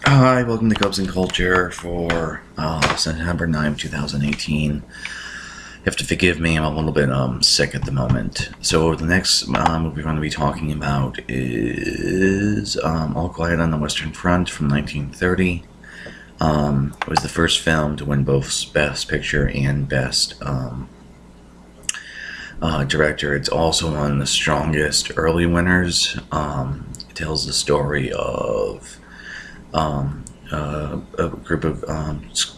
Hi, welcome to Cubs and Culture for September 9th, 2018. You have to forgive me, I'm a little bit sick at the moment. So the next movie we're going to be talking about is All Quiet on the Western Front from 1930. It was the first film to win both Best Picture and Best Director. It's also one of the strongest early winners. It tells the story of a group of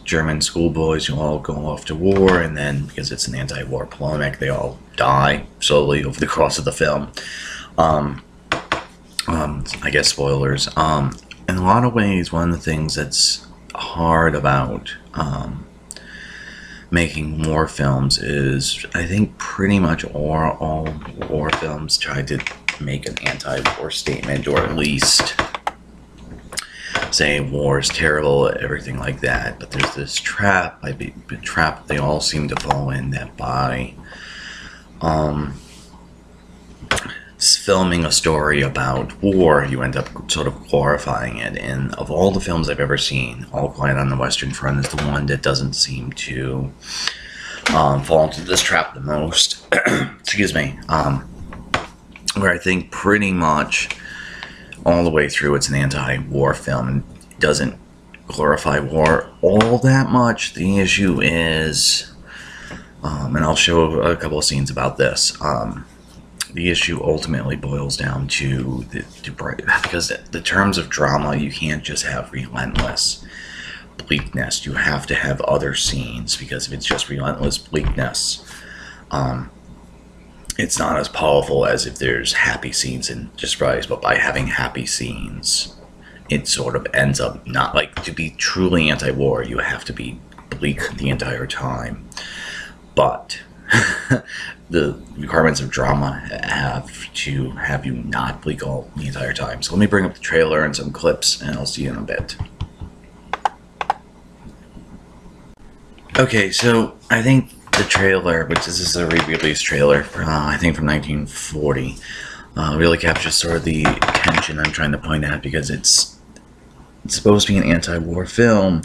German schoolboys who all go off to war, and then because it's an anti-war polemic, they all die slowly over the course of the film. I guess spoilers. In a lot of ways, one of the things that's hard about making war films is I think pretty much all war films try to make an anti-war statement, or at least say war is terrible, everything like that. But there's this trap they all seem to fall in, that by filming a story about war, you end up sort of glorifying it. And of all the films I've ever seen, All Quiet on the Western Front is the one that doesn't seem to fall into this trap the most. Excuse me. Where I think pretty much all the way through it's an anti-war film and doesn't glorify war all that much. The issue is, and I'll show a couple of scenes about this, the issue ultimately boils down to because the terms of drama, you can't just have relentless bleakness. You have to have other scenes, because if it's just relentless bleakness, it's not as powerful as if there's happy scenes in Disguise. But by having happy scenes, it sort of ends up not, like, to be truly anti-war, you have to be bleak the entire time. But the requirements of drama have to have you not bleak all the entire time. So let me bring up the trailer and some clips, and I'll see you in a bit. Okay, so I think the trailer, which this is a re-release trailer, I think from 1940, really captures sort of the tension I'm trying to point at, because it's supposed to be an anti-war film,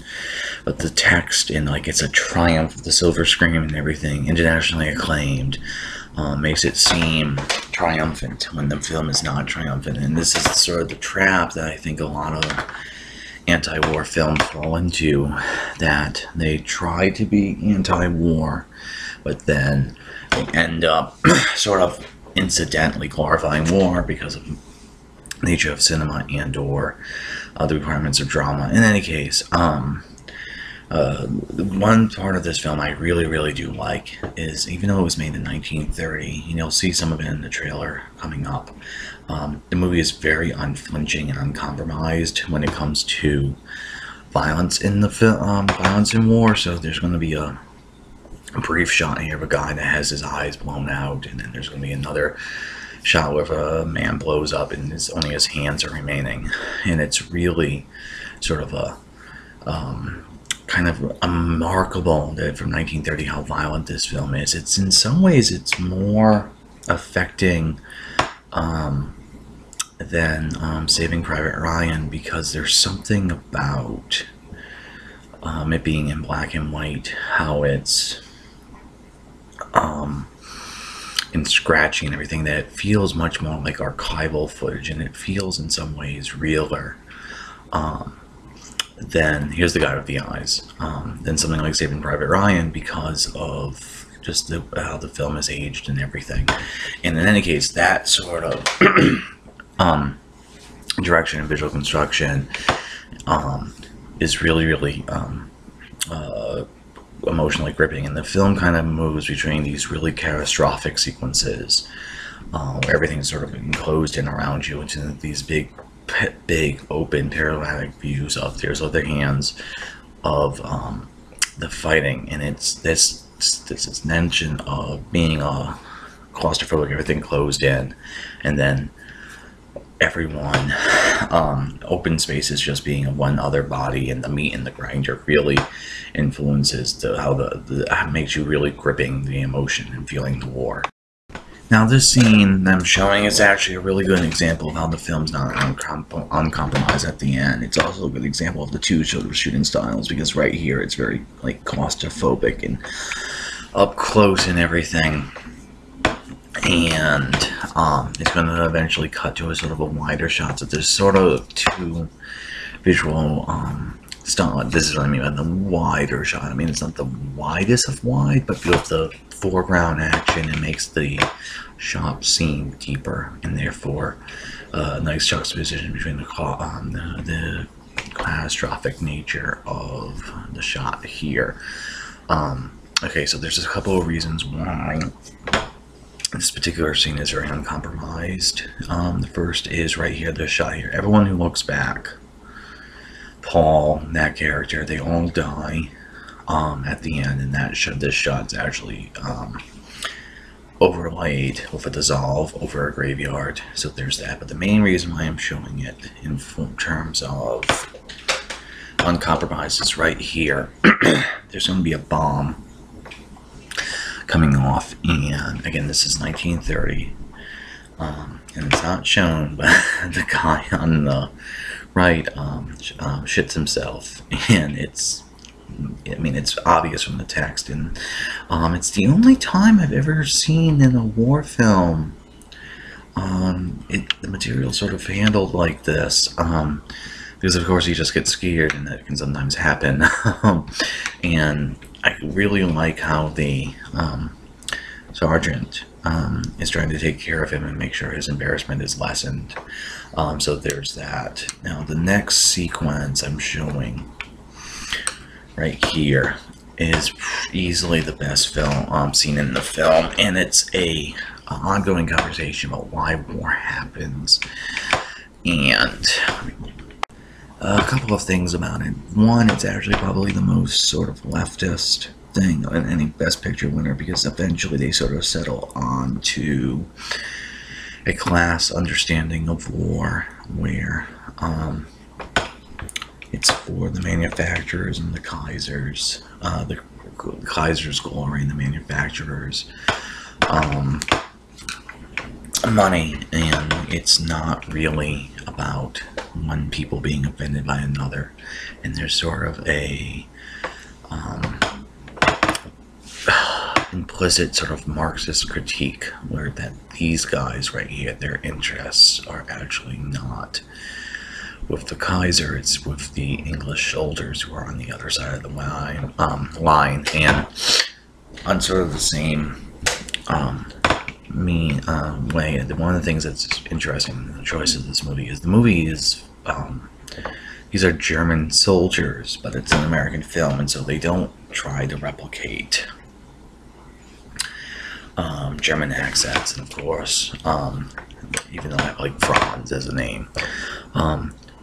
but the text, and like it's a triumph of the silver screen and everything, internationally acclaimed, makes it seem triumphant when the film is not triumphant. And this is sort of the trap that I think a lot of anti-war films fall into, that they try to be anti-war, but then they end up sort of incidentally glorifying war because of the nature of cinema and or the requirements of drama. In any case, one part of this film I really do like is, even though it was made in 1930, and you'll see some of it in the trailer coming up, the movie is very unflinching and uncompromised when it comes to violence in the film, violence in war. So there's going to be a brief shot here of a guy that has his eyes blown out, and then there's going to be another shot where a man blows up and only his hands are remaining. And it's really sort of a kind of remarkable that from 1930 how violent this film is. It's in some ways it's more affecting than Saving Private Ryan, because there's something about it being in black and white, how it's and scratchy and everything, that it feels much more like archival footage, and it feels in some ways realer than, here's the guy with the eyes, than something like Saving Private Ryan, because of just how the film is aged and everything. And in any case, that sort of direction and visual construction is really emotionally gripping, and the film kind of moves between these really catastrophic sequences where everything's sort of enclosed in around you, into these big open panoramic views of there's other hands of the fighting. And it's this tension of being a claustrophobic, everything closed in, and then everyone open spaces just being one other body, and the meat and the grinder really influences how makes you really gripping the emotion and feeling the war. Now, this scene that I'm showing is actually a really good example of how the film's not uncompromised at the end. It's also a good example of the two sort of shooting styles, because right here it's very like claustrophobic and up close and everything. And it's going to eventually cut to a sort of a wider shot. So there's sort of two visual style. This is what I mean by the wider shot. I mean, it's not the widest of wide, but with the foreground action, it makes the shot seem deeper, and therefore a nice juxtaposition between the catastrophic nature of the shot here. Okay, so there's a couple of reasons why this particular scene is very uncompromised. The first is right here, this shot here. Everyone who looks back, Paul, that character, they all die at the end, and this shot's actually overlaid with a dissolve over a graveyard. So there's that. But the main reason why I'm showing it in terms of uncompromised is right here. There's going to be a bomb coming off, and again, this is 1930, and it's not shown, but the guy on the right shits himself, and it's obvious from the text, and it's the only time I've ever seen in a war film the material sort of handled like this, because of course you just get scared, and that can sometimes happen. And I really like how the sergeant is trying to take care of him and make sure his embarrassment is lessened. So there's that. Now the next sequence I'm showing right here is easily the best film scene in the film, and it's an ongoing conversation about why war happens, and a couple of things about it. One, it's actually probably the most sort of leftist thing in any Best Picture winner, because eventually they sort of settle on to a class understanding of war where it's for the manufacturers and the Kaisers, the Kaiser's glory and the manufacturers money, and it's not really about one people being offended by another. And there's sort of a implicit sort of Marxist critique where that these guys right here, their interests are actually not with the Kaiser, it's with the English soldiers who are on the other side of the line, and on sort of the same way. One of the things that's interesting in the choice of this movie is these are German soldiers, but it's an American film, and so they don't try to replicate German accents, and of course, even though I like Franz as a name,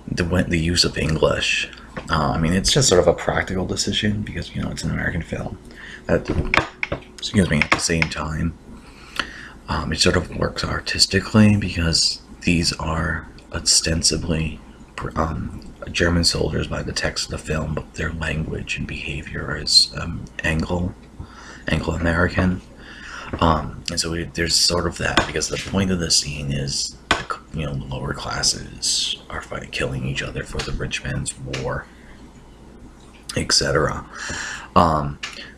the use of English, I mean, it's just sort of a practical decision because, you know, it's an American film. Excuse me, at the same time, it sort of works artistically because these are ostensibly German soldiers by the text of the film, but their language and behavior is Anglo-American. And so there's sort of that, because the point of the scene is, you know, the lower classes are killing each other for the rich man's war, etc.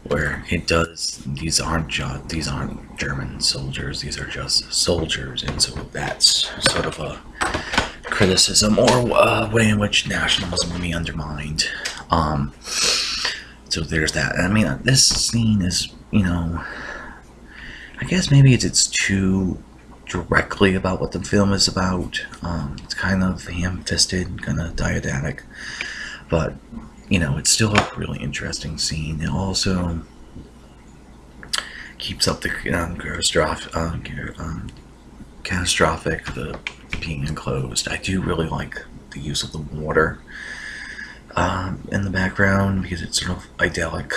Where it does, these aren't German soldiers, these are just soldiers, and so that's sort of a criticism or a way in which nationalism can be undermined. So there's that. I mean, this scene is, you know, I guess maybe it's too directly about what the film is about. It's kind of ham-fisted, kind of didactic, but, you know, it's still a really interesting scene. It also keeps up the catastrophic, the being enclosed. I do really like the use of the water in the background, because it's sort of idyllic,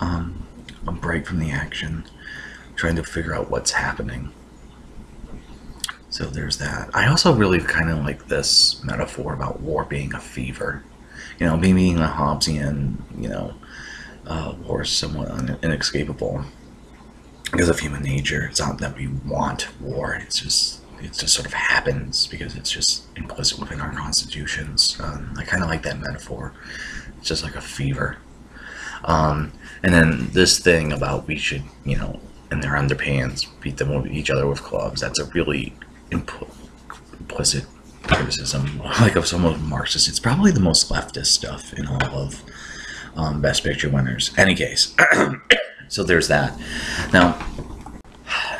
a break from the action, trying to figure out what's happening. So there's that. I also really kind of like this metaphor about war being a fever. You know, being a Hobbesian, you know, war is somewhat inescapable. because of human nature. It's not that we want war. It just sort of happens because it's just implicit within our constitutions. I kind of like that metaphor. It's just like a fever. And then this thing about we should, you know, in their underpants, beat them with each other with clubs. That's a really implicit criticism, like of some of Marxists. It's probably the most leftist stuff in all of Best Picture winners. Any case, so there's that. Now,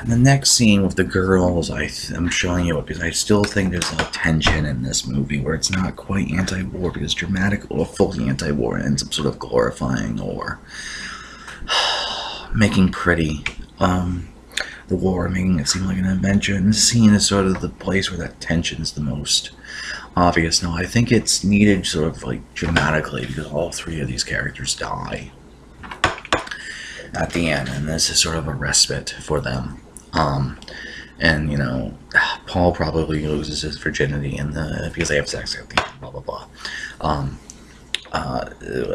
the next scene with the girls, I'm showing you it because I still think there's a tension in this movie where it's not quite anti-war, because dramatic or fully anti-war ends up sort of glorifying or making pretty the war, making it seem like an adventure. And this scene is sort of the place where that tension is the most obvious. Now, I think it's needed sort of like dramatically because all three of these characters die at the end, and this is sort of a respite for them. And you know, Paul probably loses his virginity because they have sex at the end, blah blah blah,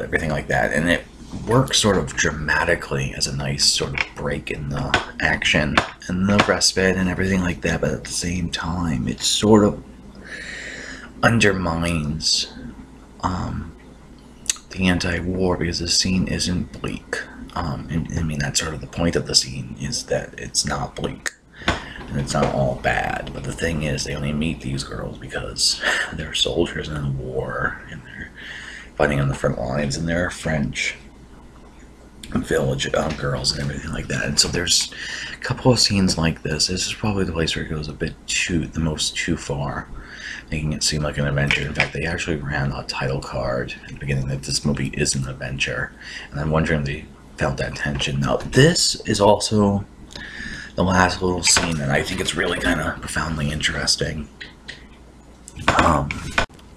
everything like that, and it works sort of dramatically as a nice sort of break in the action and the respite and everything like that. But at the same time, it sort of undermines the anti-war because the scene isn't bleak. I mean, that's sort of the point of the scene, is that it's not bleak and it's not all bad. But the thing is, they only meet these girls because they're soldiers in a war and they're fighting on the front lines, and they're French village girls and everything like that. And so there's a couple of scenes like this. This is probably the place where it goes a bit too far, making it seem like an adventure. In fact, they actually ran a title card at the beginning that this movie is an adventure, and I'm wondering if they felt that tension. Now, this is also the last little scene, and I think it's really kind of profoundly interesting.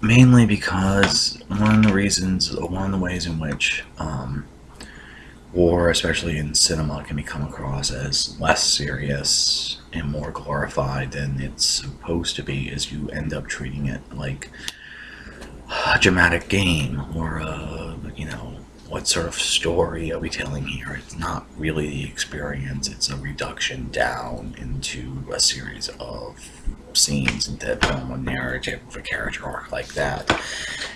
Mainly because one of the ways in which war, especially in cinema, can become across as less serious and more glorified than it's supposed to be is you end up treating it like a dramatic game or you know, what sort of story are we telling here? It's not really the experience, it's a reduction down into a series of scenes that form a narrative of a character arc like that.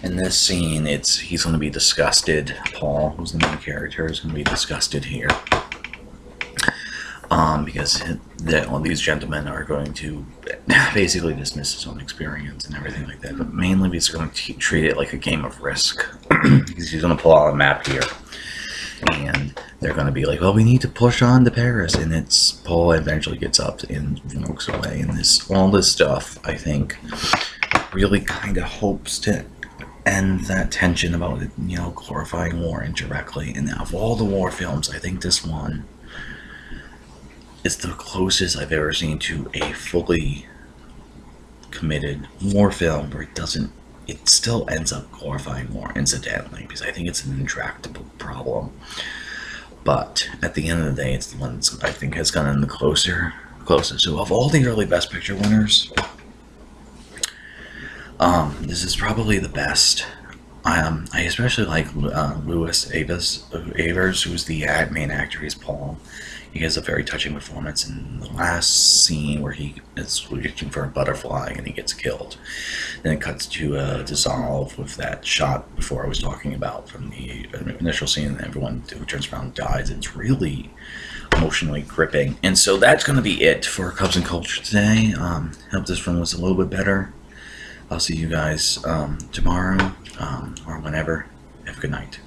In this scene, he's going to be disgusted. Paul, who's the main character, is going to be disgusted here. Because all these gentlemen are going to basically dismiss his own experience and everything like that, but mainly he's going to treat it like a game of Risk. Because he's going to pull out a map here, and they're going to be like, well, we need to push on to Paris, and Paul eventually gets up and walks away, and all this stuff, I think, really kind of hopes to end that tension about it, you know, glorifying war indirectly. And of all the war films, I think this one is the closest I've ever seen to a fully committed war film where it still ends up glorifying war incidentally, because I think it's an intractable problem. But at the end of the day, it's the one that I think has gotten the closest. So of all the early Best Picture winners, this is probably the best. I especially like Louis Avers, who's the main actor. He's Paul. He has a very touching performance in the last scene where he is reaching for a butterfly and he gets killed. Then it cuts to dissolve with that shot before I was talking about from the initial scene, and everyone who turns around dies. It's really emotionally gripping. And so that's going to be it for Cubs and Culture today. Hope this one was a little bit better. I'll see you guys tomorrow or whenever. Have a good night.